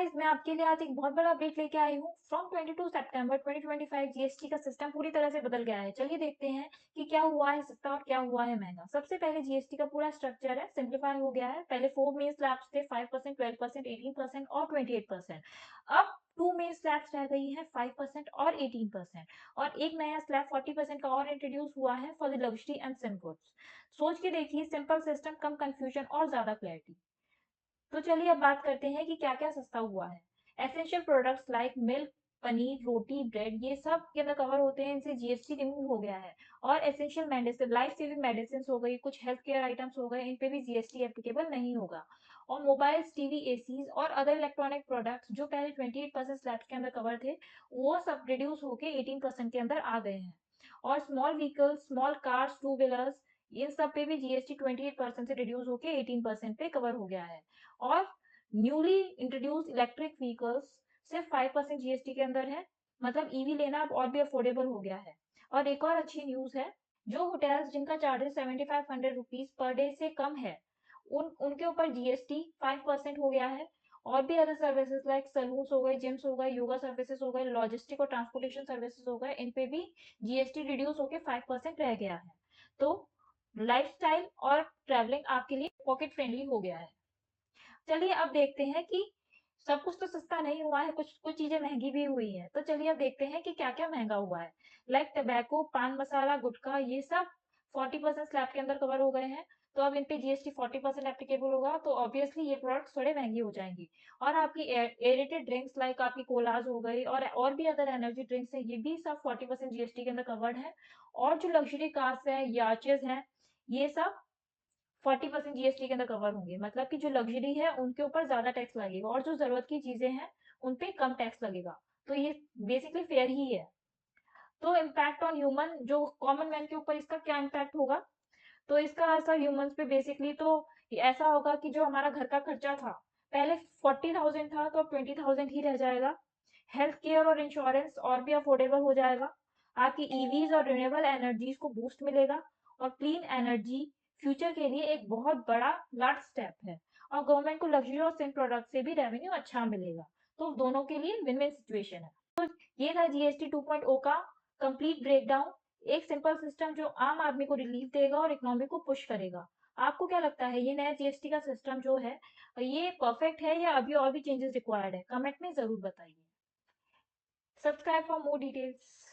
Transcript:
Guys, मैं आपके लिए आज एक बहुत बड़ा अपडेट लेके आई हूँ। फ्रॉम 22 सितंबर 2025 जीएसटी का सिस्टम पूरी तरह से बदल गया है। चलिए देखते हैं कि क्या हुआ है सस्ता और क्या हुआ है महंगा। सबसे पहले जीएसटी का पूरा स्ट्रक्चर है सिंप्लीफाई हो गया है। पहले 4 मेन स्लैब्स थे, 5%, 12%, 18% और 28%। अब 2 मेन स्लैब्स रह गई है, 5% और 18%। और एक नया स्लैब 40% का और इंट्रोड्यूस हुआ है for the luxury and SIM goods. सोच के देखिए, सिंपल सिस्टम, कम कंफ्यूजन और ज्यादा क्लैरिटी। तो चलिए अब बात करते हैं कि क्या क्या सस्ता हुआ है। Essential products like milk, paneer, roti, bread, ये सब के अंदर कवर होते हैं, इनसे जीएसटी रिमूव हो गया है। और essential medicine, life saving medicine हो गई, कुछ हेल्थ केयर आइटम्स हो गए, इन पे भी जीएसटी एप्लीकेबल नहीं होगा। और मोबाइल्स, टीवी, एसीज और अदर इलेक्ट्रॉनिक प्रोडक्ट्स जो पहले 28% स्लैब के अंदर कवर थे, वो सब रिड्यूस होके 18% के अंदर आ गए हैं। और small vehicles, small cars, two wheelers, इन सब पे भी जीएसटी 28% से रिड्यूस होके 18% पे कवर हो गया है। और न्यूली इंट्रोड्यूस इलेक्ट्रिक व्हीकल्स सिर्फ 5% जीएसटी के अंदर है। मतलब ईवी लेना अब और भी अफोर्डेबल हो गया है। और एक और अच्छी न्यूज है, जो होटल्स जिनका चार्जेस 7500 रुपीज पर डे से कम है, उनके ऊपर जीएसटी 5% हो गया है। और भी अदर सर्विसेज लाइक सलून्स हो गए, जिम्स हो गए, योगा सर्विसेज हो गए, लॉजिस्टिक और ट्रांसपोर्टेशन सर्विसेज हो गए, इन पे भी जीएसटी रिड्यूस होकर 5% रह गया है। तो लाइफस्टाइल और ट्रैवलिंग आपके लिए पॉकेट फ्रेंडली हो गया है। चलिए अब देखते हैं कि सब कुछ तो सस्ता नहीं हुआ है, कुछ कुछ चीजें महंगी भी हुई है। तो चलिए अब देखते हैं कि क्या क्या महंगा हुआ है। लाइक टबैको, पान मसाला, गुटखा, ये सब 40% स्लैब के अंदर कवर हो गए हैं। तो अब इन पे जीएसटी 40% एप्लीकेबल होगा, तो ऑब्वियसली ये प्रोडक्ट्स थोड़े महंगी हो जाएंगी। और आपकी एरेटेड ड्रिंक्स लाइक आपकी कोलाज हो गई और भी अदर एनर्जी ड्रिंक्स है, ये भी सब 40% जीएसटी के अंदर कवर्ड है। और जो लग्जरी कार्स है, याचेस हैं, ये सब 40% जीएसटी के अंदर कवर होंगे। मतलब कि जो लग्जरी है उनके ऊपर ज्यादा टैक्स लगेगा और जो जरूरत की चीजें हैं उन पे कम टैक्स लगेगा। तो ये बेसिकली फेयर ही है। तो इम्पैक्ट ऑन ह्यूमन, जो कॉमन मैन के ऊपर इसका क्या इम्पैक्ट होगा? तो इसका असर ह्यूमंस पे बेसिकली तो ऐसा होगा कि जो हमारा घर का खर्चा था, पहले 40,000 था, तो अब 20,000 ही रह जाएगा। हेल्थ केयर और इंश्योरेंस और भी अफोर्डेबल हो जाएगा। आपकी ईवीज और रिन्यूएबल एनर्जीज को बूस्ट मिलेगा। और क्लीन एनर्जी फ्यूचर के लिए एक बहुत बड़ा लार्ज स्टेप है। और गवर्नमेंट को लग्जरी और सिंक प्रोडक्ट से भी रेवेन्यू अच्छा मिलेगा। तो दोनों के लिए विन विन सिचुएशन है। तो ये था जीएसटी 2.0 का कंप्लीट ब्रेकडाउन। एक सिंपल सिस्टम जो आम आदमी को रिलीफ देगा और इकोनॉमी को पुश करेगा। आपको क्या लगता है, ये नया जीएसटी का सिस्टम जो है, ये परफेक्ट है या अभी और भी चेंजेस रिक्वायर्ड है? कमेंट में जरूर बताइए। Subscribe for more details.